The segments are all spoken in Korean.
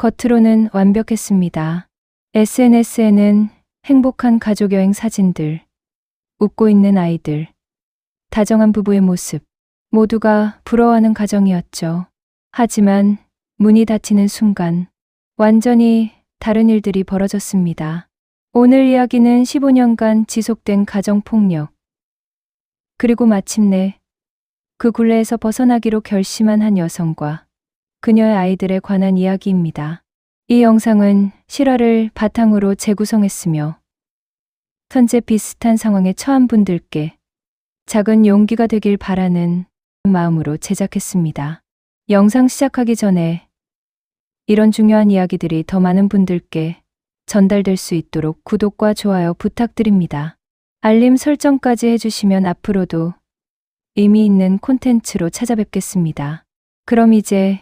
겉으로는 완벽했습니다. SNS에는 행복한 가족여행 사진들, 웃고 있는 아이들, 다정한 부부의 모습, 모두가 부러워하는 가정이었죠. 하지만 문이 닫히는 순간 완전히 다른 일들이 벌어졌습니다. 오늘 이야기는 15년간 지속된 가정폭력, 그리고 마침내 그 굴레에서 벗어나기로 결심한 한 여성과 그녀의 아이들에 관한 이야기입니다. 이 영상은 실화를 바탕으로 재구성했으며 현재 비슷한 상황에 처한 분들께 작은 용기가 되길 바라는 마음으로 제작했습니다. 영상 시작하기 전에 이런 중요한 이야기들이 더 많은 분들께 전달될 수 있도록 구독과 좋아요 부탁드립니다. 알림 설정까지 해주시면 앞으로도 의미 있는 콘텐츠로 찾아뵙겠습니다. 그럼 이제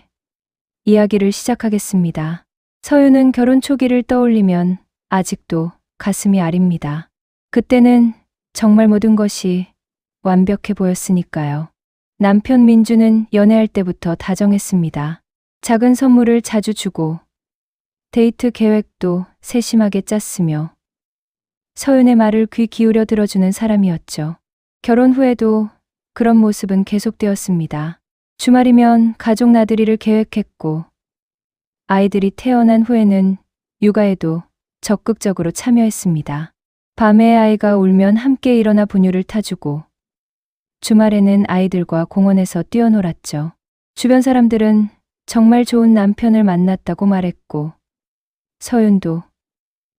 이야기를 시작하겠습니다. 서윤은 결혼 초기를 떠올리면 아직도 가슴이 아립니다. 그때는 정말 모든 것이 완벽해 보였으니까요. 남편 민주는 연애할 때부터 다정했습니다. 작은 선물을 자주 주고 데이트 계획도 세심하게 짰으며 서윤의 말을 귀 기울여 들어주는 사람이었죠. 결혼 후에도 그런 모습은 계속되었습니다. 주말이면 가족 나들이를 계획했고 아이들이 태어난 후에는 육아에도 적극적으로 참여했습니다. 밤에 아이가 울면 함께 일어나 분유를 타주고 주말에는 아이들과 공원에서 뛰어놀았죠. 주변 사람들은 정말 좋은 남편을 만났다고 말했고 서윤도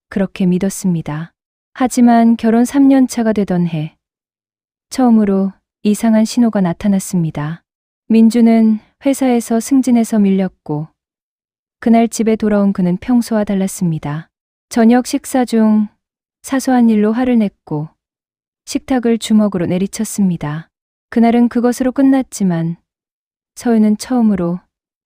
그렇게 믿었습니다. 하지만 결혼 3년 차가 되던 해 처음으로 이상한 신호가 나타났습니다. 민주는 회사에서 승진해서 밀렸고 그날 집에 돌아온 그는 평소와 달랐습니다. 저녁 식사 중 사소한 일로 화를 냈고 식탁을 주먹으로 내리쳤습니다. 그날은 그것으로 끝났지만 서윤은 처음으로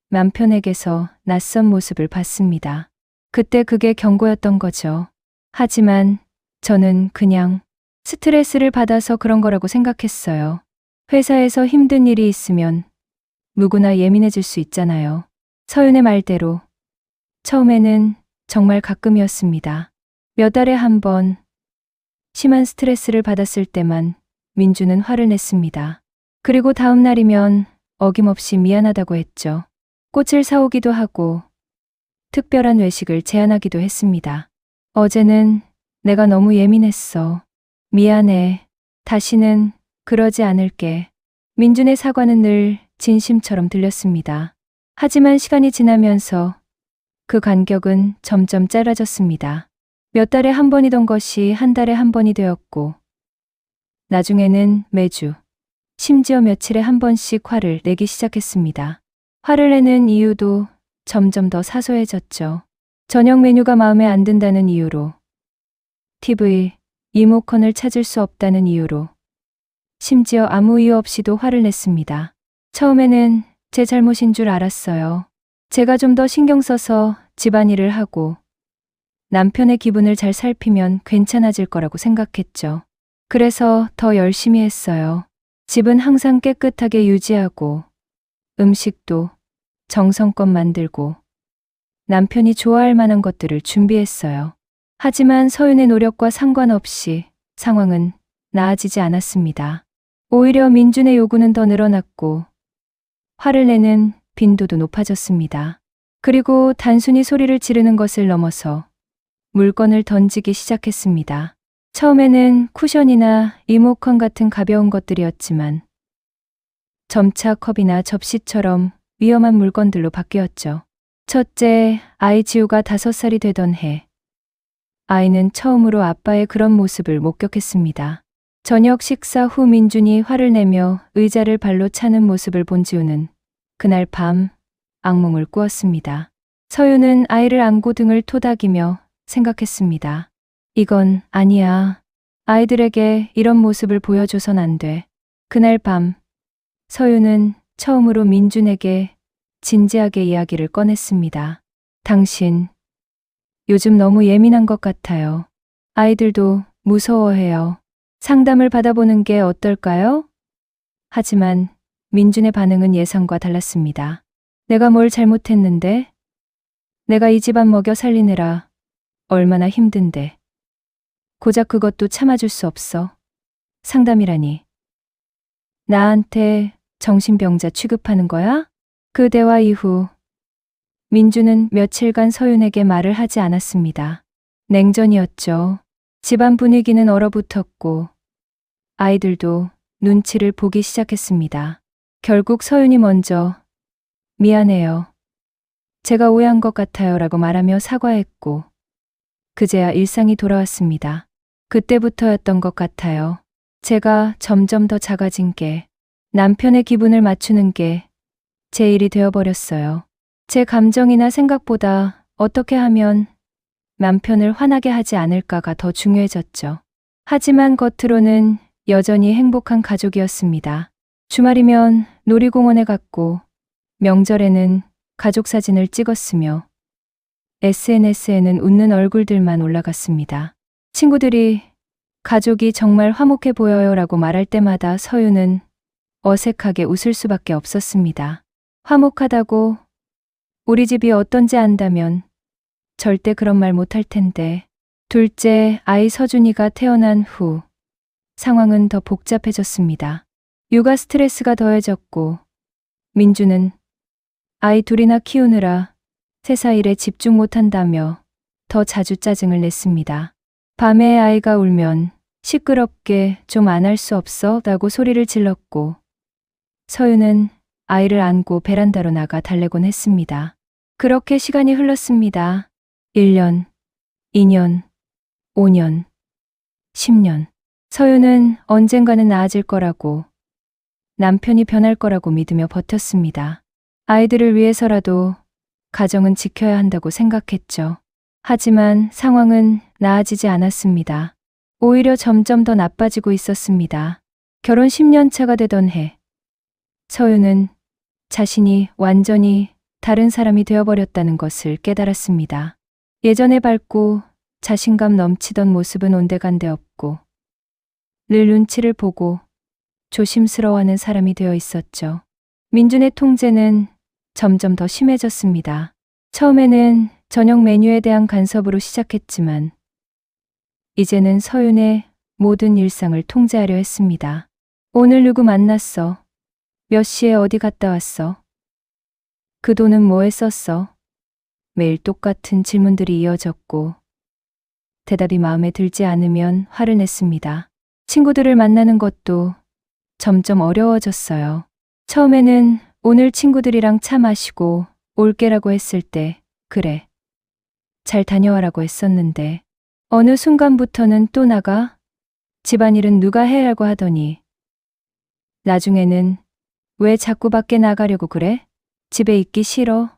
남편에게서 낯선 모습을 봤습니다. 그때 그게 경고였던 거죠. 하지만 저는 그냥 스트레스를 받아서 그런 거라고 생각했어요. 회사에서 힘든 일이 있으면 누구나 예민해질 수 있잖아요. 서윤의 말대로 처음에는 정말 가끔이었습니다. 몇 달에 한 번 심한 스트레스를 받았을 때만 민주는 화를 냈습니다. 그리고 다음 날이면 어김없이 미안하다고 했죠. 꽃을 사오기도 하고 특별한 외식을 제안하기도 했습니다. 어제는 내가 너무 예민했어. 미안해. 다시는 그러지 않을게. 민준의 사과는 늘 진심처럼 들렸습니다. 하지만 시간이 지나면서 그 간격은 점점 짧아졌습니다. 몇 달에 한 번이던 것이 한 달에 한 번이 되었고 나중에는 매주, 심지어 며칠에 한 번씩 화를 내기 시작했습니다. 화를 내는 이유도 점점 더 사소해졌죠. 저녁 메뉴가 마음에 안 든다는 이유로, TV, 리모컨을 찾을 수 없다는 이유로, 심지어 아무 이유 없이도 화를 냈습니다. 처음에는 제 잘못인 줄 알았어요. 제가 좀 더 신경 써서 집안일을 하고 남편의 기분을 잘 살피면 괜찮아질 거라고 생각했죠. 그래서 더 열심히 했어요. 집은 항상 깨끗하게 유지하고 음식도 정성껏 만들고 남편이 좋아할 만한 것들을 준비했어요. 하지만 서윤의 노력과 상관없이 상황은 나아지지 않았습니다. 오히려 민준의 요구는 더 늘어났고 화를 내는 빈도도 높아졌습니다. 그리고 단순히 소리를 지르는 것을 넘어서 물건을 던지기 시작했습니다. 처음에는 쿠션이나 리모컨 같은 가벼운 것들이었지만 점차 컵이나 접시처럼 위험한 물건들로 바뀌었죠. 첫째, 아이 지우가 5살이 되던 해, 아이는 처음으로 아빠의 그런 모습을 목격했습니다. 저녁 식사 후 민준이 화를 내며 의자를 발로 차는 모습을 본 지우는 그날 밤 악몽을 꾸었습니다. 서윤은 아이를 안고 등을 토닥이며 생각했습니다. 이건 아니야. 아이들에게 이런 모습을 보여줘선 안 돼. 그날 밤 서윤은 처음으로 민준에게 진지하게 이야기를 꺼냈습니다. 당신, 요즘 너무 예민한 것 같아요. 아이들도 무서워해요. 상담을 받아보는 게 어떨까요? 하지만 민준의 반응은 예상과 달랐습니다. 내가 뭘 잘못했는데? 내가 이 집안 먹여 살리느라 얼마나 힘든데. 고작 그것도 참아줄 수 없어. 상담이라니. 나한테 정신병자 취급하는 거야? 그 대화 이후 민주는 며칠간 서윤에게 말을 하지 않았습니다. 냉전이었죠. 집안 분위기는 얼어붙었고 아이들도 눈치를 보기 시작했습니다. 결국 서윤이 먼저 미안해요. 제가 오해한 것 같아요 라고 말하며 사과했고 그제야 일상이 돌아왔습니다. 그때부터였던 것 같아요. 제가 점점 더 작아진 게 남편의 기분을 맞추는 게 제 일이 되어버렸어요. 제 감정이나 생각보다 어떻게 하면 남편을 화나게 하지 않을까가 더 중요해졌죠. 하지만 겉으로는 여전히 행복한 가족이었습니다. 주말이면 놀이공원에 갔고 명절에는 가족 사진을 찍었으며 SNS에는 웃는 얼굴들만 올라갔습니다. 친구들이 가족이 정말 화목해 보여요 라고 말할 때마다 서윤은 어색하게 웃을 수밖에 없었습니다. 화목하다고 우리 집이 어떤지 안다면 절대 그런 말 못할 텐데. 둘째 아이 서준이가 태어난 후 상황은 더 복잡해졌습니다. 육아 스트레스가 더해졌고 민주는 아이 둘이나 키우느라 세사 일에 집중 못한다며 더 자주 짜증을 냈습니다. 밤에 아이가 울면 시끄럽게 좀 안 할 수 없어? 라고 소리를 질렀고 서윤은 아이를 안고 베란다로 나가 달래곤 했습니다. 그렇게 시간이 흘렀습니다. 1년, 2년, 5년, 10년. 서윤은 언젠가는 나아질 거라고 남편이 변할 거라고 믿으며 버텼습니다. 아이들을 위해서라도 가정은 지켜야 한다고 생각했죠. 하지만 상황은 나아지지 않았습니다. 오히려 점점 더 나빠지고 있었습니다. 결혼 10년 차가 되던 해, 서윤은 자신이 완전히 다른 사람이 되어버렸다는 것을 깨달았습니다. 예전에 밝고 자신감 넘치던 모습은 온데간데 없고 늘 눈치를 보고 조심스러워하는 사람이 되어 있었죠. 민준의 통제는 점점 더 심해졌습니다. 처음에는 저녁 메뉴에 대한 간섭으로 시작했지만 이제는 서윤의 모든 일상을 통제하려 했습니다. 오늘 누구 만났어? 몇 시에 어디 갔다 왔어? 그 돈은 뭐에 썼어? 매일 똑같은 질문들이 이어졌고 대답이 마음에 들지 않으면 화를 냈습니다. 친구들을 만나는 것도 점점 어려워졌어요. 처음에는 오늘 친구들이랑 차 마시고 올게라고 했을 때 그래, 잘 다녀와라고 했었는데 어느 순간부터는 또 나가? 집안일은 누가 해라고 하더니 나중에는 왜 자꾸 밖에 나가려고 그래? 집에 있기 싫어?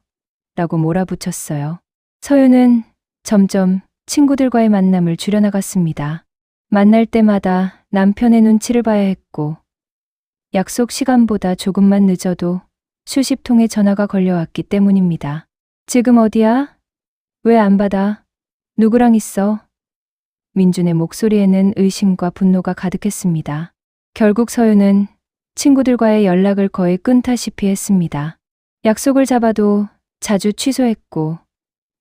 라고 몰아붙였어요. 서윤은 점점 친구들과의 만남을 줄여나갔습니다. 만날 때마다 남편의 눈치를 봐야 했고 약속 시간보다 조금만 늦어도 수십 통의 전화가 걸려왔기 때문입니다. 지금 어디야? 왜 안 받아? 누구랑 있어? 민준의 목소리에는 의심과 분노가 가득했습니다. 결국 서윤은 친구들과의 연락을 거의 끊다시피 했습니다. 약속을 잡아도 자주 취소했고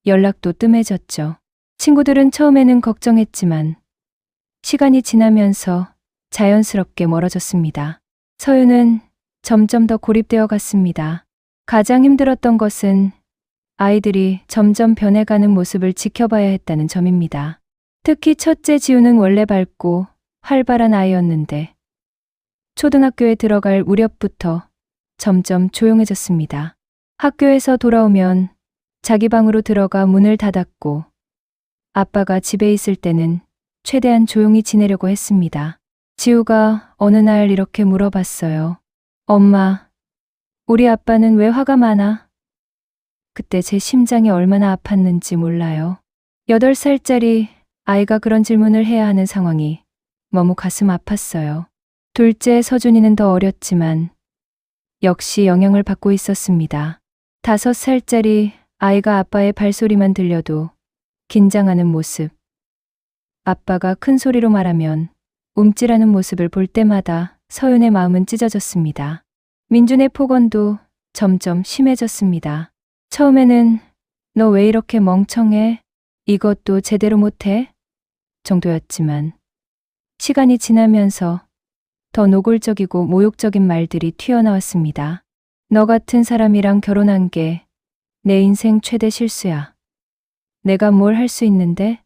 연락도 뜸해졌죠. 친구들은 처음에는 걱정했지만 시간이 지나면서 자연스럽게 멀어졌습니다. 서윤은 점점 더 고립되어 갔습니다. 가장 힘들었던 것은 아이들이 점점 변해가는 모습을 지켜봐야 했다는 점입니다. 특히 첫째 지우는 원래 밝고 활발한 아이였는데 초등학교에 들어갈 무렵부터 점점 조용해졌습니다. 학교에서 돌아오면 자기 방으로 들어가 문을 닫았고 아빠가 집에 있을 때는 최대한 조용히 지내려고 했습니다. 지우가 어느 날 이렇게 물어봤어요. 엄마, 우리 아빠는 왜 화가 많아? 그때 제 심장이 얼마나 아팠는지 몰라요. 8살짜리 아이가 그런 질문을 해야 하는 상황이 너무 가슴 아팠어요. 둘째 서준이는 더 어렸지만 역시 영향을 받고 있었습니다. 5살짜리 아이가 아빠의 발소리만 들려도 긴장하는 모습, 아빠가 큰 소리로 말하면 움찔하는 모습을 볼 때마다 서윤의 마음은 찢어졌습니다. 민준의 폭언도 점점 심해졌습니다. 처음에는 너 왜 이렇게 멍청해? 이것도 제대로 못해? 정도였지만 시간이 지나면서 더 노골적이고 모욕적인 말들이 튀어나왔습니다. 너 같은 사람이랑 결혼한 게 내 인생 최대 실수야. 내가 뭘 할 수 있는데?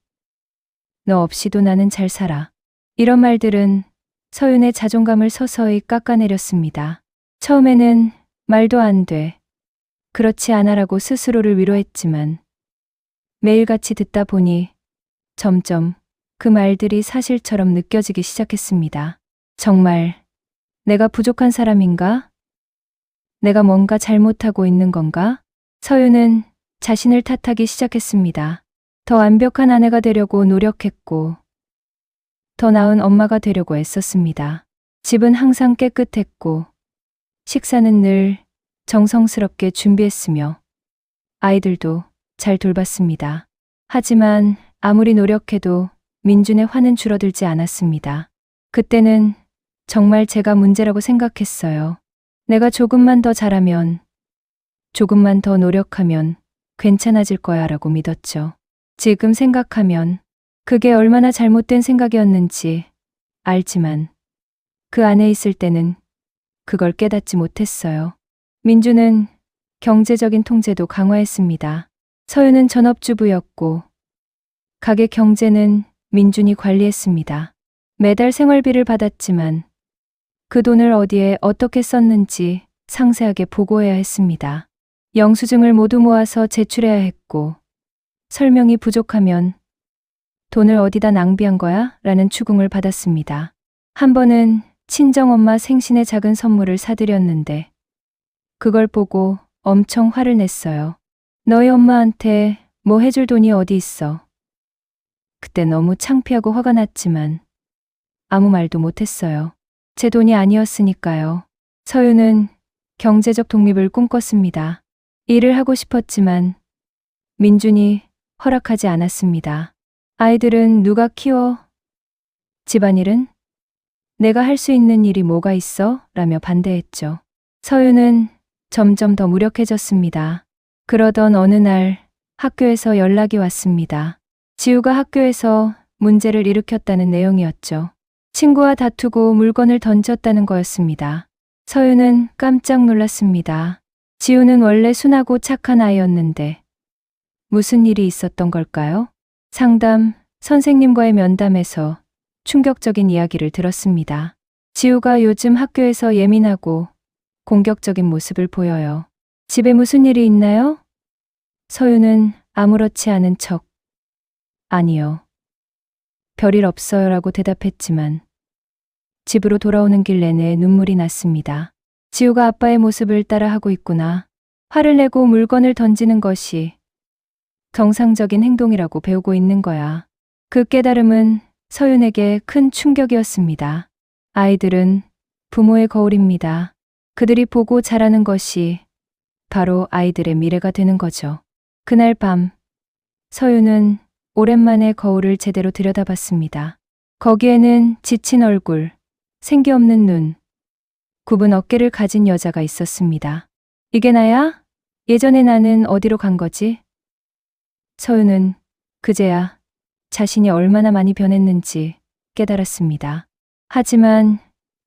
너 없이도 나는 잘 살아. 이런 말들은 서윤의 자존감을 서서히 깎아내렸습니다. 처음에는 말도 안 돼. 그렇지 않아라고 스스로를 위로했지만 매일같이 듣다 보니 점점 그 말들이 사실처럼 느껴지기 시작했습니다. 정말 내가 부족한 사람인가? 내가 뭔가 잘못하고 있는 건가? 서윤은 자신을 탓하기 시작했습니다. 더 완벽한 아내가 되려고 노력했고 더 나은 엄마가 되려고 애썼습니다. 집은 항상 깨끗했고 식사는 늘 정성스럽게 준비했으며 아이들도 잘 돌봤습니다. 하지만 아무리 노력해도 민준의 화는 줄어들지 않았습니다. 그때는 정말 제가 문제라고 생각했어요. 내가 조금만 더 잘하면, 조금만 더 노력하면 괜찮아질 거야 라고 믿었죠. 지금 생각하면 그게 얼마나 잘못된 생각이었는지 알지만 그 안에 있을 때는 그걸 깨닫지 못했어요. 민주는 경제적인 통제도 강화했습니다. 서윤은 전업주부였고 가게 경제는 민준이 관리했습니다. 매달 생활비를 받았지만 그 돈을 어디에 어떻게 썼는지 상세하게 보고해야 했습니다. 영수증을 모두 모아서 제출해야 했고 설명이 부족하면 돈을 어디다 낭비한 거야? 라는 추궁을 받았습니다. 한 번은 친정엄마 생신에 작은 선물을 사드렸는데 그걸 보고 엄청 화를 냈어요. 너희 엄마한테 뭐 해줄 돈이 어디 있어? 그때 너무 창피하고 화가 났지만 아무 말도 못했어요. 제 돈이 아니었으니까요. 서윤은 경제적 독립을 꿈꿨습니다. 일을 하고 싶었지만 민준이 허락하지 않았습니다. 아이들은 누가 키워? 집안일은? 내가 할 수 있는 일이 뭐가 있어? 라며 반대했죠. 서윤은 점점 더 무력해졌습니다. 그러던 어느 날 학교에서 연락이 왔습니다. 지우가 학교에서 문제를 일으켰다는 내용이었죠. 친구와 다투고 물건을 던졌다는 거였습니다. 서윤은 깜짝 놀랐습니다. 지우는 원래 순하고 착한 아이였는데 무슨 일이 있었던 걸까요? 상담, 선생님과의 면담에서 충격적인 이야기를 들었습니다. 지우가 요즘 학교에서 예민하고 공격적인 모습을 보여요. 집에 무슨 일이 있나요? 서윤은 아무렇지 않은 척 아니요. 별일 없어요 라고 대답했지만 집으로 돌아오는 길 내내 눈물이 났습니다. 지우가 아빠의 모습을 따라하고 있구나. 화를 내고 물건을 던지는 것이 정상적인 행동이라고 배우고 있는 거야. 그 깨달음은 서윤에게 큰 충격이었습니다. 아이들은 부모의 거울입니다. 그들이 보고 자라는 것이 바로 아이들의 미래가 되는 거죠. 그날 밤 서윤은 오랜만에 거울을 제대로 들여다봤습니다. 거기에는 지친 얼굴, 생기 없는 눈, 굽은 어깨를 가진 여자가 있었습니다. 이게 나야? 예전에 나는 어디로 간 거지? 서윤은 그제야 자신이 얼마나 많이 변했는지 깨달았습니다. 하지만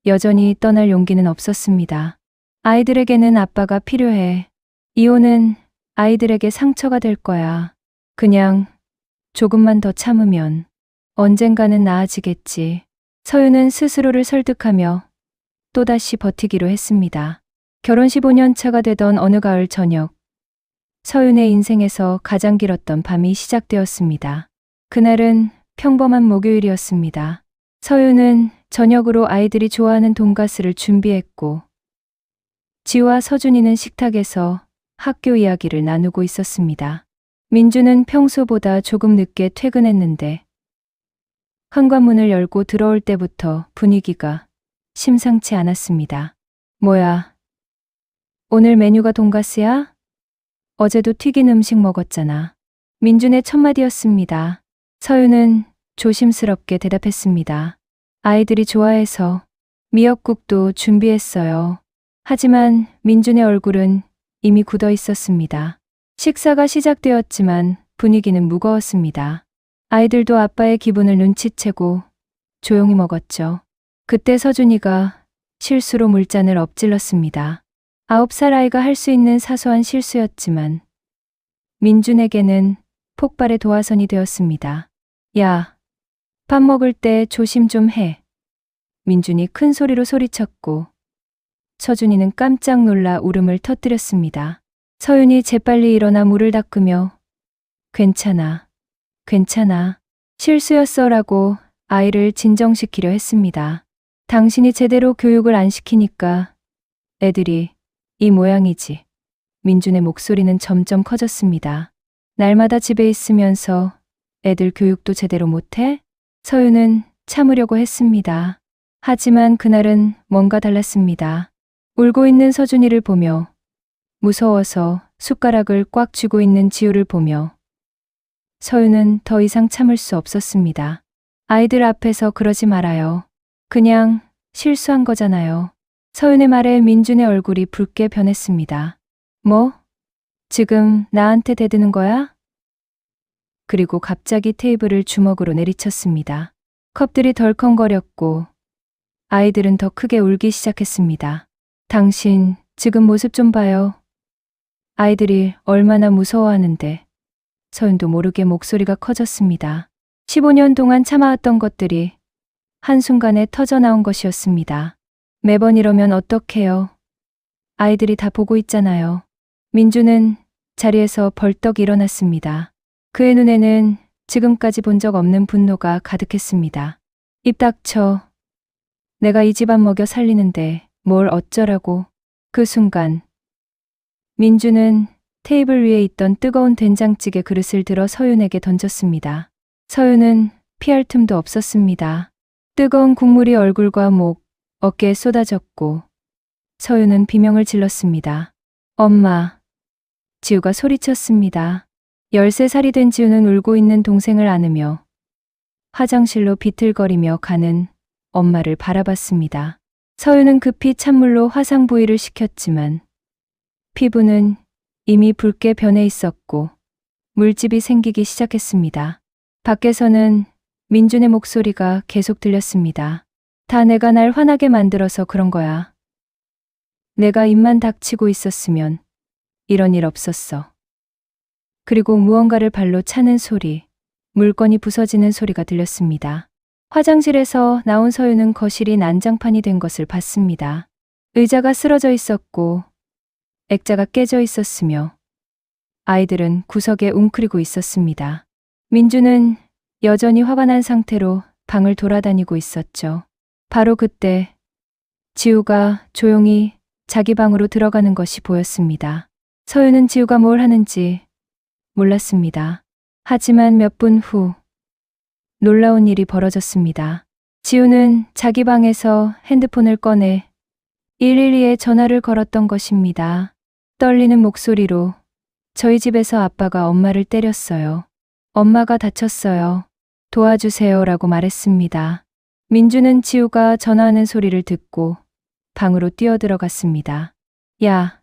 여전히 떠날 용기는 없었습니다. 아이들에게는 아빠가 필요해. 이혼은 아이들에게 상처가 될 거야. 그냥 조금만 더 참으면 언젠가는 나아지겠지. 서윤은 스스로를 설득하며 또다시 버티기로 했습니다. 결혼 15년 차가 되던 어느 가을 저녁, 서윤의 인생에서 가장 길었던 밤이 시작되었습니다. 그날은 평범한 목요일이었습니다. 서윤은 저녁으로 아이들이 좋아하는 돈가스를 준비했고 지우와 서준이는 식탁에서 학교 이야기를 나누고 있었습니다. 민주는 평소보다 조금 늦게 퇴근했는데 현관문을 열고 들어올 때부터 분위기가 심상치 않았습니다. 뭐야? 오늘 메뉴가 돈가스야? 어제도 튀긴 음식 먹었잖아. 민준의 첫마디였습니다. 서윤은 조심스럽게 대답했습니다. 아이들이 좋아해서 미역국도 준비했어요. 하지만 민준의 얼굴은 이미 굳어 있었습니다. 식사가 시작되었지만 분위기는 무거웠습니다. 아이들도 아빠의 기분을 눈치채고 조용히 먹었죠. 그때 서준이가 실수로 물잔을 엎질렀습니다. 9살 아이가 할 수 있는 사소한 실수였지만 민준에게는 폭발의 도화선이 되었습니다. 야, 밥 먹을 때 조심 좀 해. 민준이 큰 소리로 소리쳤고 서준이는 깜짝 놀라 울음을 터뜨렸습니다. 서윤이 재빨리 일어나 물을 닦으며 괜찮아, 괜찮아. 실수였어라고 아이를 진정시키려 했습니다. 당신이 제대로 교육을 안 시키니까 애들이 이 모양이지. 민준의 목소리는 점점 커졌습니다. 날마다 집에 있으면서 애들 교육도 제대로 못해? 서윤은 참으려고 했습니다. 하지만 그날은 뭔가 달랐습니다. 울고 있는 서준이를 보며 무서워서 숟가락을 꽉 쥐고 있는 지우를 보며 서윤은 더 이상 참을 수 없었습니다. 아이들 앞에서 그러지 말아요. 그냥 실수한 거잖아요. 서윤의 말에 민준의 얼굴이 붉게 변했습니다. 뭐? 지금 나한테 대드는 거야? 그리고 갑자기 테이블을 주먹으로 내리쳤습니다. 컵들이 덜컹거렸고 아이들은 더 크게 울기 시작했습니다. 당신 지금 모습 좀 봐요. 아이들이 얼마나 무서워하는데. 서윤도 모르게 목소리가 커졌습니다. 15년 동안 참아왔던 것들이 한순간에 터져나온 것이었습니다. 매번 이러면 어떡해요? 아이들이 다 보고 있잖아요. 민주는 자리에서 벌떡 일어났습니다. 그의 눈에는 지금까지 본 적 없는 분노가 가득했습니다. 입 닥쳐. 내가 이 집안 먹여 살리는데 뭘 어쩌라고. 그 순간 민주는 테이블 위에 있던 뜨거운 된장찌개 그릇을 들어 서윤에게 던졌습니다. 서윤은 피할 틈도 없었습니다. 뜨거운 국물이 얼굴과 목, 어깨에 쏟아졌고 서윤은 비명을 질렀습니다. 엄마. 지우가 소리쳤습니다. 13살이 된 지우는 울고 있는 동생을 안으며 화장실로 비틀거리며 가는 엄마를 바라봤습니다. 서윤은 급히 찬물로 화상 부위를 식혔지만 피부는 이미 붉게 변해 있었고 물집이 생기기 시작했습니다. 밖에서는 민준의 목소리가 계속 들렸습니다. 다 내가 날 화나게 만들어서 그런 거야. 내가 입만 닥치고 있었으면 이런 일 없었어. 그리고 무언가를 발로 차는 소리, 물건이 부서지는 소리가 들렸습니다. 화장실에서 나온 서윤은 거실이 난장판이 된 것을 봤습니다. 의자가 쓰러져 있었고 액자가 깨져 있었으며 아이들은 구석에 웅크리고 있었습니다. 민주는 여전히 화가 난 상태로 방을 돌아다니고 있었죠. 바로 그때 지우가 조용히 자기 방으로 들어가는 것이 보였습니다. 서윤은 지우가 뭘 하는지 몰랐습니다. 하지만 몇 분 후 놀라운 일이 벌어졌습니다. 지우는 자기 방에서 핸드폰을 꺼내 112에 전화를 걸었던 것입니다. 떨리는 목소리로 저희 집에서 아빠가 엄마를 때렸어요. 엄마가 다쳤어요. 도와주세요라고 말했습니다. 민주는 지우가 전화하는 소리를 듣고 방으로 뛰어들어갔습니다. 야,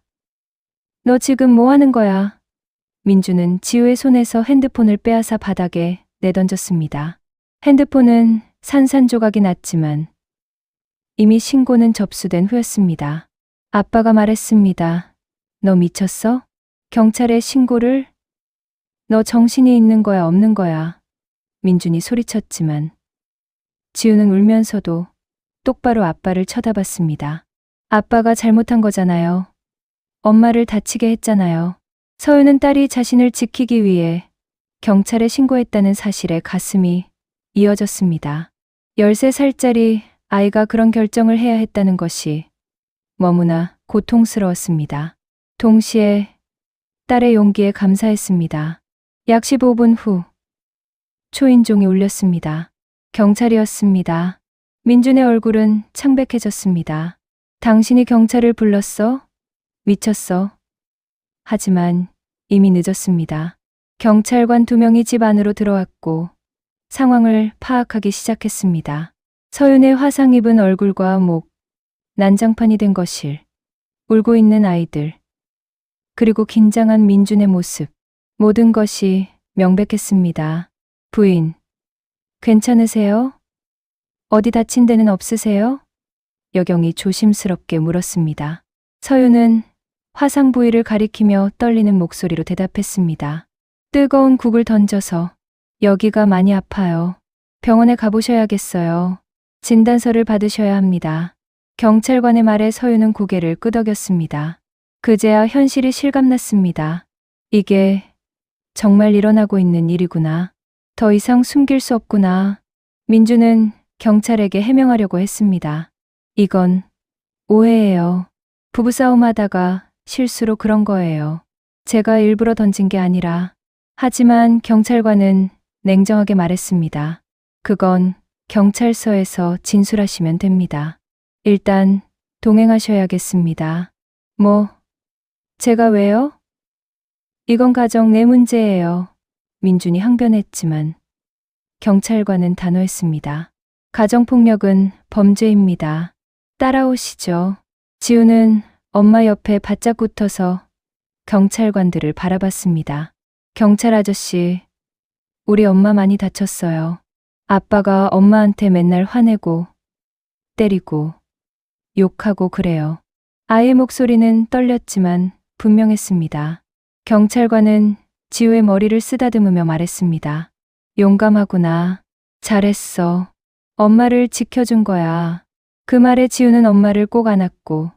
너 지금 뭐 하는 거야? 민주는 지우의 손에서 핸드폰을 빼앗아 바닥에 내던졌습니다. 핸드폰은 산산조각이 났지만 이미 신고는 접수된 후였습니다. 아빠가 말했습니다. 너 미쳤어? 경찰에 신고를? 너 정신이 있는 거야 없는 거야? 민준이 소리쳤지만 지우는 울면서도 똑바로 아빠를 쳐다봤습니다. 아빠가 잘못한 거잖아요. 엄마를 다치게 했잖아요. 서윤은 딸이 자신을 지키기 위해 경찰에 신고했다는 사실에 가슴이 이어졌습니다. 13살짜리 아이가 그런 결정을 해야 했다는 것이 너무나 고통스러웠습니다. 동시에 딸의 용기에 감사했습니다. 약 15분 후 초인종이 울렸습니다. 경찰이었습니다. 민준의 얼굴은 창백해졌습니다. 당신이 경찰을 불렀어? 미쳤어. 하지만 이미 늦었습니다. 경찰관 2명이 집 안으로 들어왔고 상황을 파악하기 시작했습니다. 서윤의 화상 입은 얼굴과 목, 난장판이 된 거실, 울고 있는 아이들, 그리고 긴장한 민준의 모습. 모든 것이 명백했습니다. 부인, 괜찮으세요? 어디 다친 데는 없으세요? 여경이 조심스럽게 물었습니다. 서윤은 화상 부위를 가리키며 떨리는 목소리로 대답했습니다. 뜨거운 국을 던져서 여기가 많이 아파요. 병원에 가보셔야겠어요. 진단서를 받으셔야 합니다. 경찰관의 말에 서윤은 고개를 끄덕였습니다. 그제야 현실이 실감났습니다. 이게 정말 일어나고 있는 일이구나. 더 이상 숨길 수 없구나. 민주는 경찰에게 해명하려고 했습니다. 이건 오해예요. 부부싸움 하다가 실수로 그런 거예요. 제가 일부러 던진 게 아니라. 하지만 경찰관은 냉정하게 말했습니다. 그건 경찰서에서 진술하시면 됩니다. 일단 동행하셔야겠습니다. 제가 왜요? 이건 가정 내 문제예요. 민준이 항변했지만 경찰관은 단호했습니다. 가정폭력은 범죄입니다. 따라오시죠. 지우는 엄마 옆에 바짝 붙어서 경찰관들을 바라봤습니다. 경찰 아저씨, 우리 엄마 많이 다쳤어요. 아빠가 엄마한테 맨날 화내고 때리고 욕하고 그래요. 아이의 목소리는 떨렸지만 분명했습니다. 경찰관은 지우의 머리를 쓰다듬으며 말했습니다. 용감하구나. 잘했어. 엄마를 지켜준 거야. 그 말에 지우는 엄마를 꼭 안았고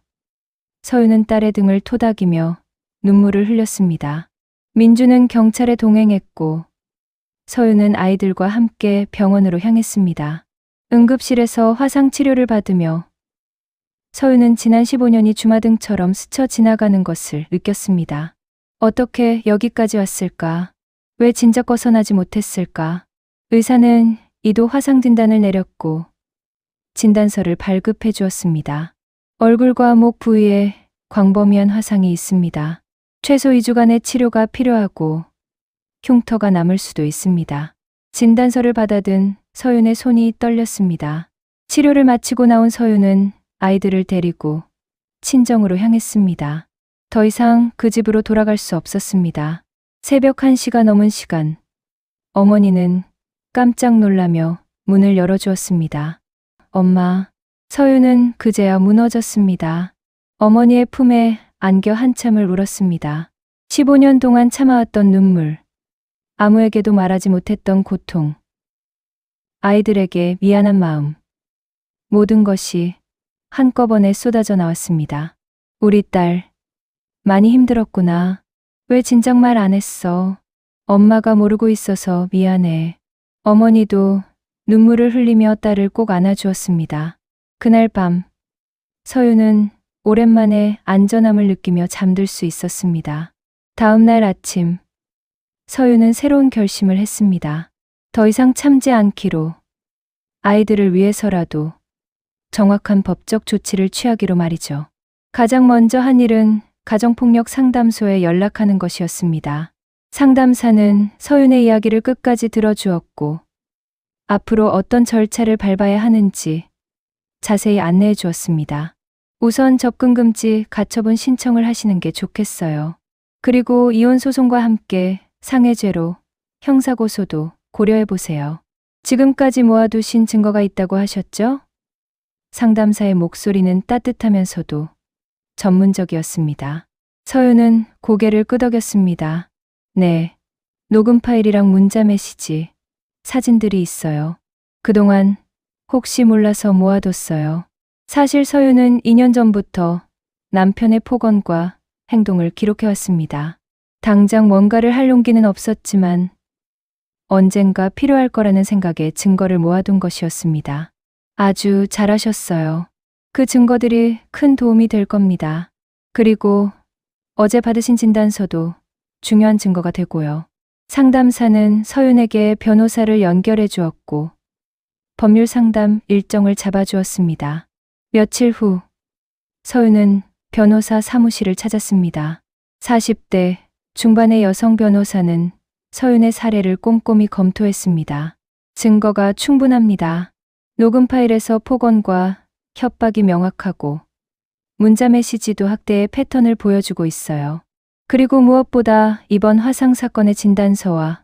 서윤은 딸의 등을 토닥이며 눈물을 흘렸습니다. 민주는 경찰에 동행했고 서윤은 아이들과 함께 병원으로 향했습니다. 응급실에서 화상 치료를 받으며 서윤은 지난 15년이 주마등처럼 스쳐 지나가는 것을 느꼈습니다. 어떻게 여기까지 왔을까? 왜 진작 벗어나지 못했을까? 의사는 이도 화상 진단을 내렸고 진단서를 발급해 주었습니다. 얼굴과 목 부위에 광범위한 화상이 있습니다. 최소 2주간의 치료가 필요하고 흉터가 남을 수도 있습니다. 진단서를 받아든 서윤의 손이 떨렸습니다. 치료를 마치고 나온 서윤은 아이들을 데리고 친정으로 향했습니다. 더 이상 그 집으로 돌아갈 수 없었습니다. 새벽 1시가 넘은 시간, 어머니는 깜짝 놀라며 문을 열어주었습니다. 엄마, 서윤은 그제야 무너졌습니다. 어머니의 품에 안겨 한참을 울었습니다. 15년 동안 참아왔던 눈물, 아무에게도 말하지 못했던 고통, 아이들에게 미안한 마음, 모든 것이 한꺼번에 쏟아져 나왔습니다. 우리 딸, 많이 힘들었구나. 왜 진작 말 안 했어? 엄마가 모르고 있어서 미안해. 어머니도 눈물을 흘리며 딸을 꼭 안아주었습니다. 그날 밤, 서윤은 오랜만에 안전함을 느끼며 잠들 수 있었습니다. 다음 날 아침, 서윤은 새로운 결심을 했습니다. 더 이상 참지 않기로, 아이들을 위해서라도 정확한 법적 조치를 취하기로 말이죠. 가장 먼저 한 일은 가정폭력 상담소에 연락하는 것이었습니다. 상담사는 서윤의 이야기를 끝까지 들어주었고 앞으로 어떤 절차를 밟아야 하는지 자세히 안내해 주었습니다. 우선 접근금지 가처분 신청을 하시는 게 좋겠어요. 그리고 이혼 소송과 함께 상해죄로 형사고소도 고려해 보세요. 지금까지 모아두신 증거가 있다고 하셨죠? 상담사의 목소리는 따뜻하면서도 전문적이었습니다. 서윤은 고개를 끄덕였습니다. 네, 녹음 파일이랑 문자 메시지, 사진들이 있어요. 그동안 혹시 몰라서 모아뒀어요. 사실 서윤은 2년 전부터 남편의 폭언과 행동을 기록해왔습니다. 당장 뭔가를 할 용기는 없었지만 언젠가 필요할 거라는 생각에 증거를 모아둔 것이었습니다. 아주 잘하셨어요. 그 증거들이 큰 도움이 될 겁니다. 그리고 어제 받으신 진단서도 중요한 증거가 되고요. 상담사는 서윤에게 변호사를 연결해 주었고 법률 상담 일정을 잡아주었습니다. 며칠 후 서윤은 변호사 사무실을 찾았습니다. 40대 중반의 여성 변호사는 서윤의 사례를 꼼꼼히 검토했습니다. 증거가 충분합니다. 녹음 파일에서 폭언과 협박이 명확하고 문자 메시지도 학대의 패턴을 보여주고 있어요. 그리고 무엇보다 이번 화상 사건의 진단서와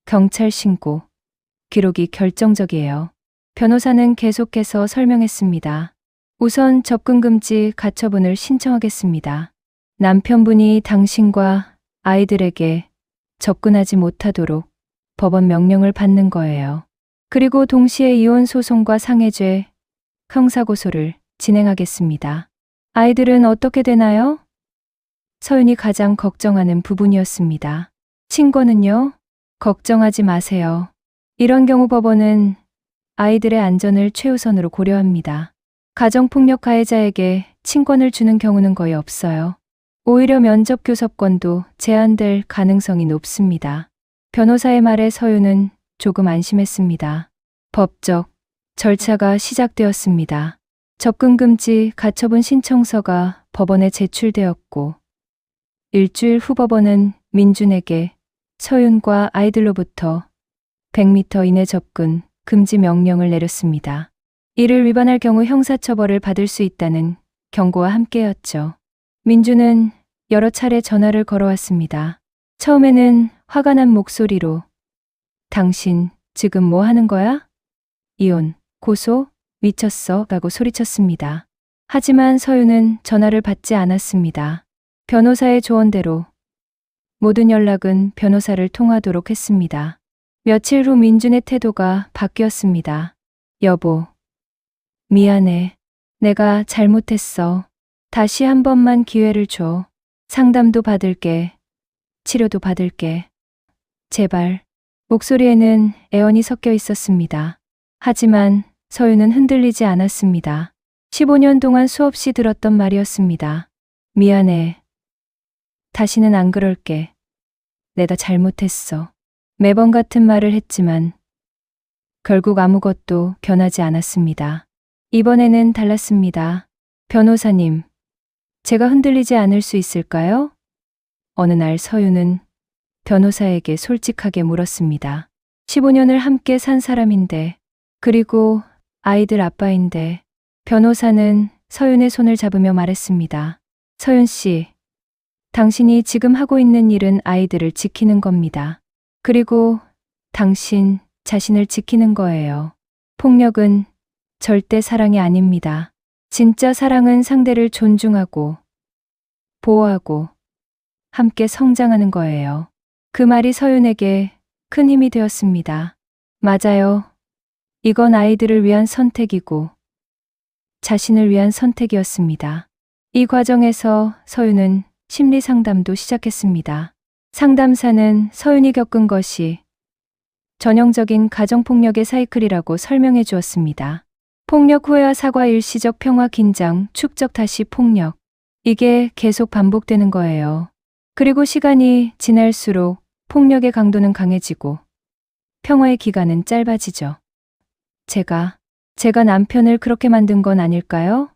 경찰 신고 기록이 결정적이에요. 변호사는 계속해서 설명했습니다. 우선 접근금지 가처분을 신청하겠습니다. 남편분이 당신과 아이들에게 접근하지 못하도록 법원 명령을 받는 거예요. 그리고 동시에 이혼 소송과 상해죄, 형사고소를 진행하겠습니다. 아이들은 어떻게 되나요? 서윤이 가장 걱정하는 부분이었습니다. 친권은요? 걱정하지 마세요. 이런 경우 법원은 아이들의 안전을 최우선으로 고려합니다. 가정폭력 가해자에게 친권을 주는 경우는 거의 없어요. 오히려 면접교섭권도 제한될 가능성이 높습니다. 변호사의 말에 서윤은 조금 안심했습니다. 법적 절차가 시작되었습니다. 접근금지 가처분 신청서가 법원에 제출되었고 일주일 후 법원은 민준에게 서윤과 아이들로부터 100m 이내 접근 금지 명령을 내렸습니다. 이를 위반할 경우 형사처벌을 받을 수 있다는 경고와 함께였죠. 민준은 여러 차례 전화를 걸어왔습니다. 처음에는 화가 난 목소리로 당신 지금 뭐 하는 거야? 이혼, 고소, 미쳤어? 라고 소리쳤습니다. 하지만 서윤은 전화를 받지 않았습니다. 변호사의 조언대로 모든 연락은 변호사를 통하도록 했습니다. 며칠 후 민준의 태도가 바뀌었습니다. 여보, 미안해. 내가 잘못했어. 다시 한 번만 기회를 줘. 상담도 받을게. 치료도 받을게. 제발. 목소리에는 애원이 섞여 있었습니다. 하지만 서윤은 흔들리지 않았습니다. 15년 동안 수없이 들었던 말이었습니다. 미안해. 다시는 안 그럴게. 내가 잘못했어. 매번 같은 말을 했지만 결국 아무것도 변하지 않았습니다. 이번에는 달랐습니다. 변호사님, 제가 흔들리지 않을 수 있을까요? 어느 날 서윤은 변호사에게 솔직하게 물었습니다. 15년을 함께 산 사람인데, 그리고 아이들 아빠인데, 변호사는 서윤의 손을 잡으며 말했습니다. 서윤 씨, 당신이 지금 하고 있는 일은 아이들을 지키는 겁니다. 그리고 당신 자신을 지키는 거예요. 폭력은 절대 사랑이 아닙니다. 진짜 사랑은 상대를 존중하고, 보호하고, 함께 성장하는 거예요. 그 말이 서윤에게 큰 힘이 되었습니다. 맞아요. 이건 아이들을 위한 선택이고, 자신을 위한 선택이었습니다. 이 과정에서 서윤은 심리 상담도 시작했습니다. 상담사는 서윤이 겪은 것이 전형적인 가정폭력의 사이클이라고 설명해 주었습니다. 폭력 후회와 사과, 일시적 평화, 긴장, 축적, 다시 폭력. 이게 계속 반복되는 거예요. 그리고 시간이 지날수록 폭력의 강도는 강해지고 평화의 기간은 짧아지죠. 제가 남편을 그렇게 만든 건 아닐까요?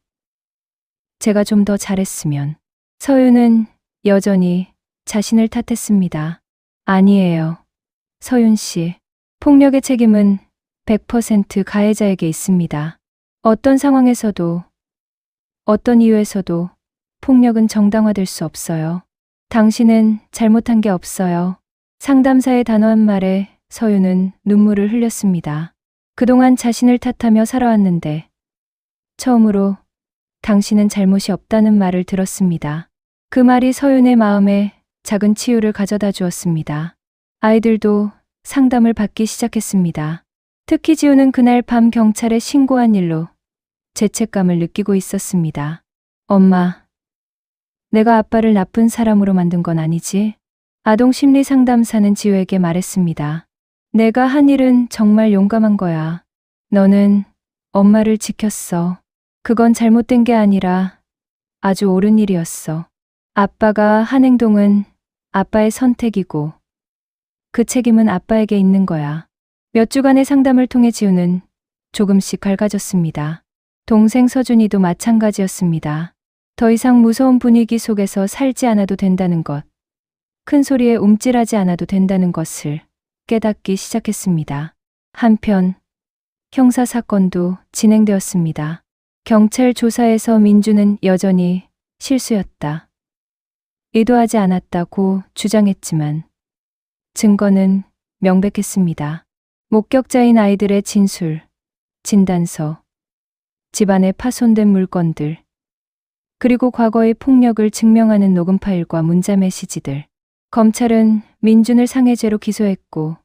제가 좀 더 잘했으면. 서윤은 여전히 자신을 탓했습니다. 아니에요. 서윤 씨, 폭력의 책임은 100% 가해자에게 있습니다. 어떤 상황에서도, 어떤 이유에서도 폭력은 정당화될 수 없어요. 당신은 잘못한 게 없어요. 상담사의 단호한 말에 서윤은 눈물을 흘렸습니다. 그동안 자신을 탓하며 살아왔는데 처음으로 당신은 잘못이 없다는 말을 들었습니다. 그 말이 서윤의 마음에 작은 치유를 가져다 주었습니다. 아이들도 상담을 받기 시작했습니다. 특히 지우는 그날 밤 경찰에 신고한 일로 죄책감을 느끼고 있었습니다. 엄마, 내가 아빠를 나쁜 사람으로 만든 건 아니지? 아동 심리 상담사는 지우에게 말했습니다. 내가 한 일은 정말 용감한 거야. 너는 엄마를 지켰어. 그건 잘못된 게 아니라 아주 옳은 일이었어. 아빠가 한 행동은 아빠의 선택이고 그 책임은 아빠에게 있는 거야. 몇 주간의 상담을 통해 지우는 조금씩 밝아졌습니다. 동생 서준이도 마찬가지였습니다. 더 이상 무서운 분위기 속에서 살지 않아도 된다는 것, 큰 소리에 움찔하지 않아도 된다는 것을 깨닫기 시작했습니다. 한편 형사사건도 진행되었습니다. 경찰 조사에서 민주는 여전히 실수였다. 의도하지 않았다고 주장했지만 증거는 명백했습니다. 목격자인 아이들의 진술, 진단서, 집안에 파손된 물건들, 그리고 과거의 폭력을 증명하는 녹음 파일과 문자 메시지들. 검찰은 민준을 상해죄로 기소했고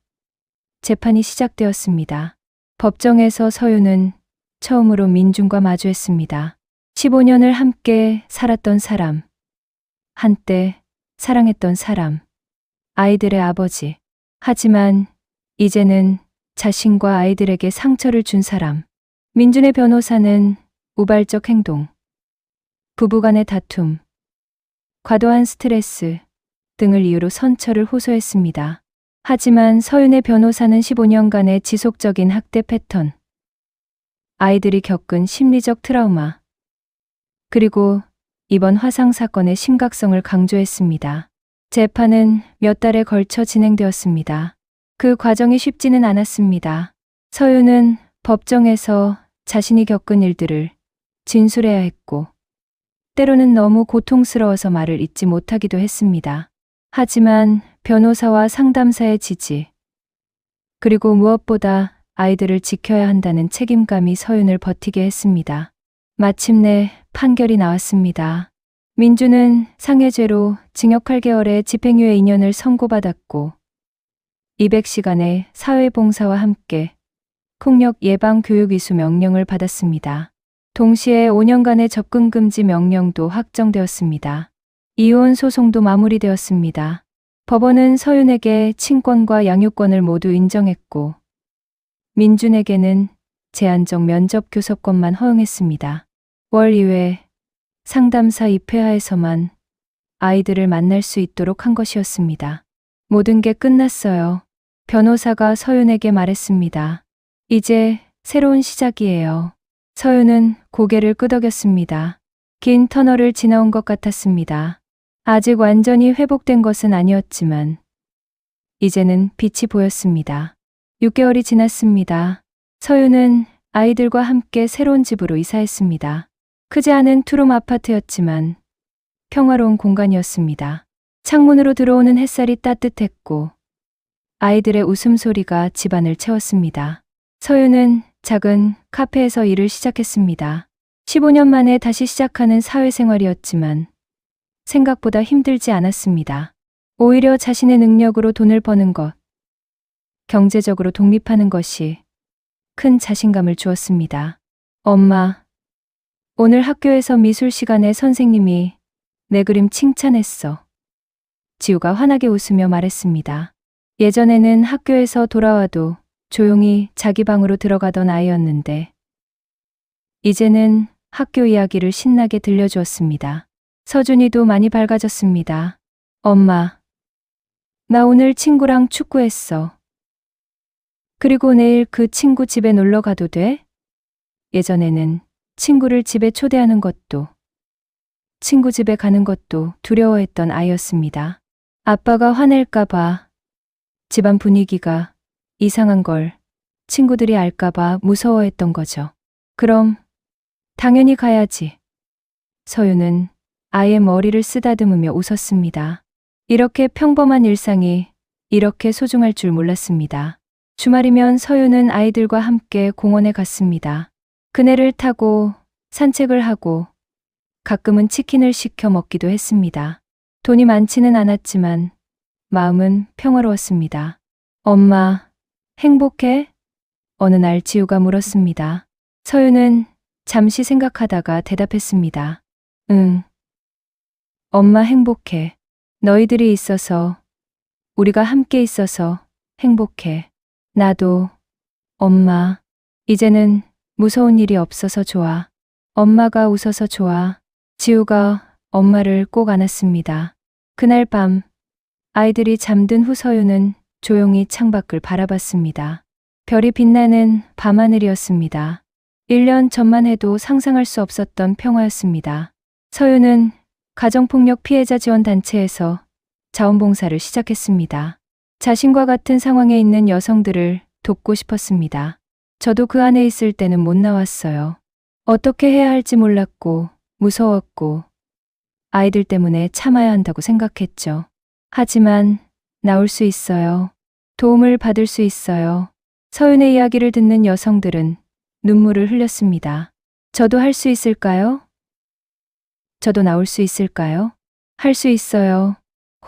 재판이 시작되었습니다. 법정에서 서윤은 처음으로 민준과 마주했습니다. 15년을 함께 살았던 사람, 한때 사랑했던 사람, 아이들의 아버지. 하지만 이제는 자신과 아이들에게 상처를 준 사람. 민준의 변호사는 우발적 행동, 부부간의 다툼, 과도한 스트레스 등을 이유로 선처를 호소했습니다. 하지만 서윤의 변호사는 15년간의 지속적인 학대 패턴, 아이들이 겪은 심리적 트라우마, 그리고 이번 화상 사건의 심각성을 강조했습니다. 재판은 몇 달에 걸쳐 진행되었습니다. 그 과정이 쉽지는 않았습니다. 서윤은 법정에서 자신이 겪은 일들을 진술해야 했고, 때로는 너무 고통스러워서 말을 잇지 못하기도 했습니다. 하지만 변호사와 상담사의 지지, 그리고 무엇보다 아이들을 지켜야 한다는 책임감이 서윤을 버티게 했습니다. 마침내 판결이 나왔습니다. 민준은 상해죄로 징역 8개월의 집행유예 2년을 선고받았고 200시간의 사회봉사와 함께 폭력 예방 교육 이수 명령을 받았습니다. 동시에 5년간의 접근금지 명령도 확정되었습니다. 이혼 소송도 마무리되었습니다. 법원은 서윤에게 친권과 양육권을 모두 인정했고 민준에게는 제한적 면접 교섭권만 허용했습니다. 월 2회 상담사 입회하에서만 아이들을 만날 수 있도록 한 것이었습니다. 모든 게 끝났어요. 변호사가 서윤에게 말했습니다. 이제 새로운 시작이에요. 서윤은 고개를 끄덕였습니다. 긴 터널을 지나온 것 같았습니다. 아직 완전히 회복된 것은 아니었지만 이제는 빛이 보였습니다. 6개월이 지났습니다. 서윤은 아이들과 함께 새로운 집으로 이사했습니다. 크지 않은 투룸 아파트였지만 평화로운 공간이었습니다. 창문으로 들어오는 햇살이 따뜻했고 아이들의 웃음소리가 집안을 채웠습니다. 서윤은 작은 카페에서 일을 시작했습니다. 15년 만에 다시 시작하는 사회생활이었지만 생각보다 힘들지 않았습니다. 오히려 자신의 능력으로 돈을 버는 것, 경제적으로 독립하는 것이 큰 자신감을 주었습니다. 엄마, 오늘 학교에서 미술 시간에 선생님이 내 그림 칭찬했어. 지우가 환하게 웃으며 말했습니다. 예전에는 학교에서 돌아와도 조용히 자기 방으로 들어가던 아이였는데 이제는 학교 이야기를 신나게 들려주었습니다. 서준이도 많이 밝아졌습니다. 엄마, 나 오늘 친구랑 축구했어. 그리고 내일 그 친구 집에 놀러 가도 돼? 예전에는 친구를 집에 초대하는 것도, 친구 집에 가는 것도 두려워했던 아이였습니다. 아빠가 화낼까봐, 집안 분위기가 이상한 걸 친구들이 알까봐 무서워했던 거죠. 그럼 당연히 가야지. 서윤은 아이의 머리를 쓰다듬으며 웃었습니다. 이렇게 평범한 일상이 이렇게 소중할 줄 몰랐습니다. 주말이면 서윤은 아이들과 함께 공원에 갔습니다. 그네를 타고 산책을 하고 가끔은 치킨을 시켜 먹기도 했습니다. 돈이 많지는 않았지만 마음은 평화로웠습니다. 엄마, 행복해? 어느 날 지우가 물었습니다. 서윤은 잠시 생각하다가 대답했습니다. 응. 엄마 행복해. 너희들이 있어서, 우리가 함께 있어서 행복해. 나도, 엄마, 이제는 무서운 일이 없어서 좋아. 엄마가 웃어서 좋아. 지우가 엄마를 꼭 안았습니다. 그날 밤, 아이들이 잠든 후 서윤은 조용히 창밖을 바라봤습니다. 별이 빛나는 밤하늘이었습니다. 1년 전만 해도 상상할 수 없었던 평화였습니다. 서윤은 가정폭력 피해자 지원 단체에서 자원봉사를 시작했습니다. 자신과 같은 상황에 있는 여성들을 돕고 싶었습니다. 저도 그 안에 있을 때는 못 나왔어요. 어떻게 해야 할지 몰랐고 무서웠고 아이들 때문에 참아야 한다고 생각했죠. 하지만 나올 수 있어요. 도움을 받을 수 있어요. 서윤의 이야기를 듣는 여성들은 눈물을 흘렸습니다. 저도 할 수 있을까요? 저도 나올 수 있을까요? 할 수 있어요.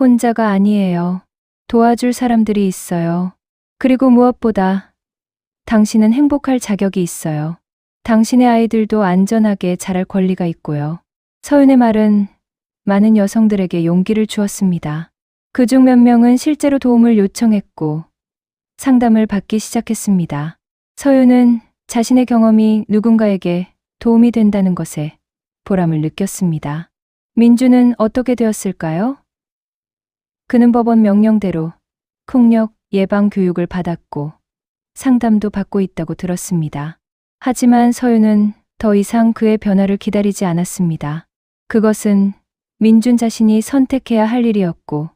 혼자가 아니에요. 도와줄 사람들이 있어요. 그리고 무엇보다 당신은 행복할 자격이 있어요. 당신의 아이들도 안전하게 자랄 권리가 있고요. 서윤의 말은 많은 여성들에게 용기를 주었습니다. 그중 몇 명은 실제로 도움을 요청했고 상담을 받기 시작했습니다. 서윤은 자신의 경험이 누군가에게 도움이 된다는 것에 보람을 느꼈습니다. 민주는 어떻게 되었을까요? 그는 법원 명령대로 폭력 예방 교육을 받았고 상담도 받고 있다고 들었습니다. 하지만 서윤은 더 이상 그의 변화를 기다리지 않았습니다. 그것은 민준 자신이 선택해야 할 일이었고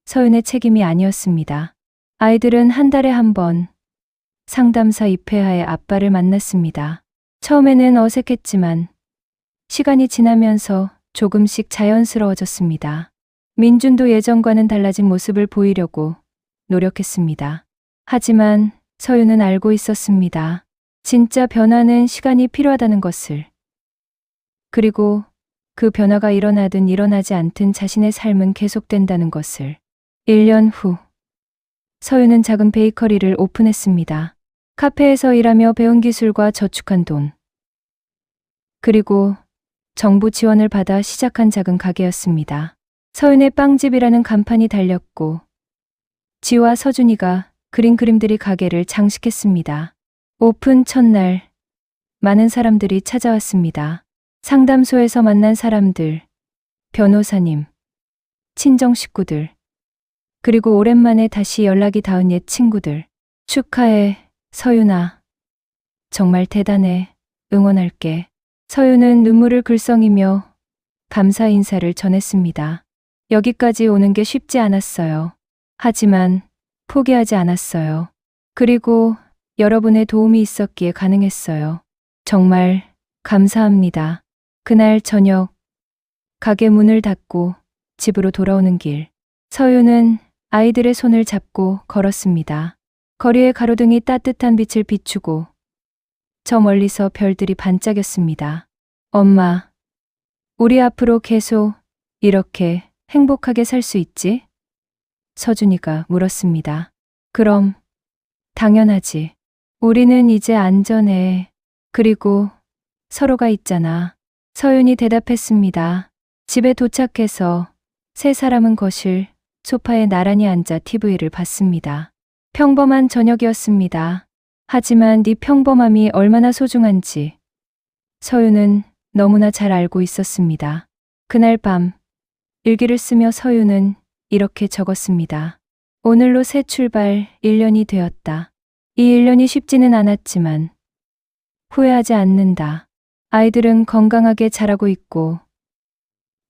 서윤의 책임이 아니었습니다. 아이들은 한 달에 한 번 상담사 입회하의 아빠를 만났습니다. 처음에는 어색했지만 시간이 지나면서 조금씩 자연스러워졌습니다. 민준도 예전과는 달라진 모습을 보이려고 노력했습니다. 하지만 서윤은 알고 있었습니다. 진짜 변화는 시간이 필요하다는 것을. 그리고 그 변화가 일어나든 일어나지 않든 자신의 삶은 계속된다는 것을. 1년 후 서윤은 작은 베이커리를 오픈했습니다. 카페에서 일하며 배운 기술과 저축한 돈. 그리고 정부 지원을 받아 시작한 작은 가게였습니다. 서윤의 빵집이라는 간판이 달렸고 지와 서준이가 그린 그림들이 가게를 장식했습니다. 오픈 첫날 많은 사람들이 찾아왔습니다. 상담소에서 만난 사람들, 변호사님, 친정 식구들, 그리고 오랜만에 다시 연락이 닿은 옛 친구들. 축하해, 서윤아. 정말 대단해. 응원할게. 서윤은 눈물을 글썽이며 감사 인사를 전했습니다. 여기까지 오는 게 쉽지 않았어요. 하지만 포기하지 않았어요. 그리고 여러분의 도움이 있었기에 가능했어요. 정말 감사합니다. 그날 저녁 가게 문을 닫고 집으로 돌아오는 길, 서윤은 아이들의 손을 잡고 걸었습니다. 거리의 가로등이 따뜻한 빛을 비추고 저 멀리서 별들이 반짝였습니다. 엄마, 우리 앞으로 계속 이렇게 행복하게 살 수 있지? 서준이가 물었습니다. 그럼, 당연하지. 우리는 이제 안전해. 그리고 서로가 있잖아. 서윤이 대답했습니다. 집에 도착해서 세 사람은 거실, 소파에 나란히 앉아 TV를 봤습니다. 평범한 저녁이었습니다. 하지만 네 평범함이 얼마나 소중한지 서윤은 너무나 잘 알고 있었습니다. 그날 밤 일기를 쓰며 서윤은 이렇게 적었습니다. 오늘로 새 출발 1년이 되었다. 이 1년이 쉽지는 않았지만 후회하지 않는다. 아이들은 건강하게 자라고 있고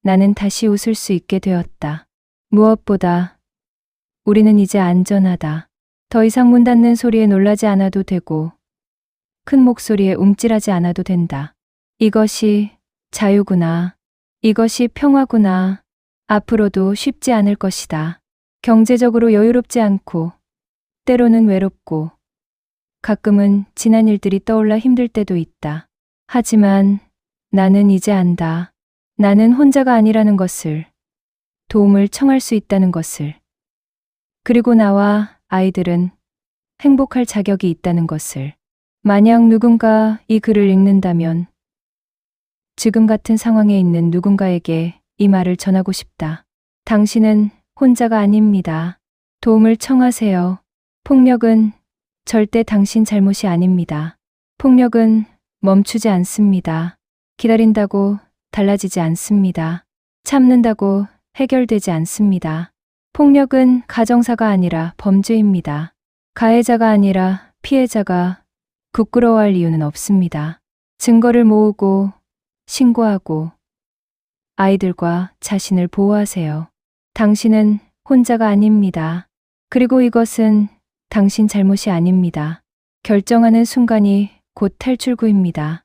나는 다시 웃을 수 있게 되었다. 무엇보다 우리는 이제 안전하다. 더 이상 문 닫는 소리에 놀라지 않아도 되고 큰 목소리에 움찔하지 않아도 된다. 이것이 자유구나. 이것이 평화구나. 앞으로도 쉽지 않을 것이다. 경제적으로 여유롭지 않고 때로는 외롭고 가끔은 지난 일들이 떠올라 힘들 때도 있다. 하지만 나는 이제 안다. 나는 혼자가 아니라는 것을, 도움을 청할 수 있다는 것을, 그리고 나와 아이들은 행복할 자격이 있다는 것을. 만약 누군가 이 글을 읽는다면 지금 같은 상황에 있는 누군가에게 이 말을 전하고 싶다. 당신은 혼자가 아닙니다. 도움을 청하세요. 폭력은 절대 당신 잘못이 아닙니다. 폭력은 멈추지 않습니다. 기다린다고 달라지지 않습니다. 참는다고 해결되지 않습니다. 폭력은 가정사가 아니라 범죄입니다. 가해자가 아니라 피해자가 부끄러워할 이유는 없습니다. 증거를 모으고 신고하고 아이들과 자신을 보호하세요. 당신은 혼자가 아닙니다. 그리고 이것은 당신 잘못이 아닙니다. 결정하는 순간이 곧 탈출구입니다.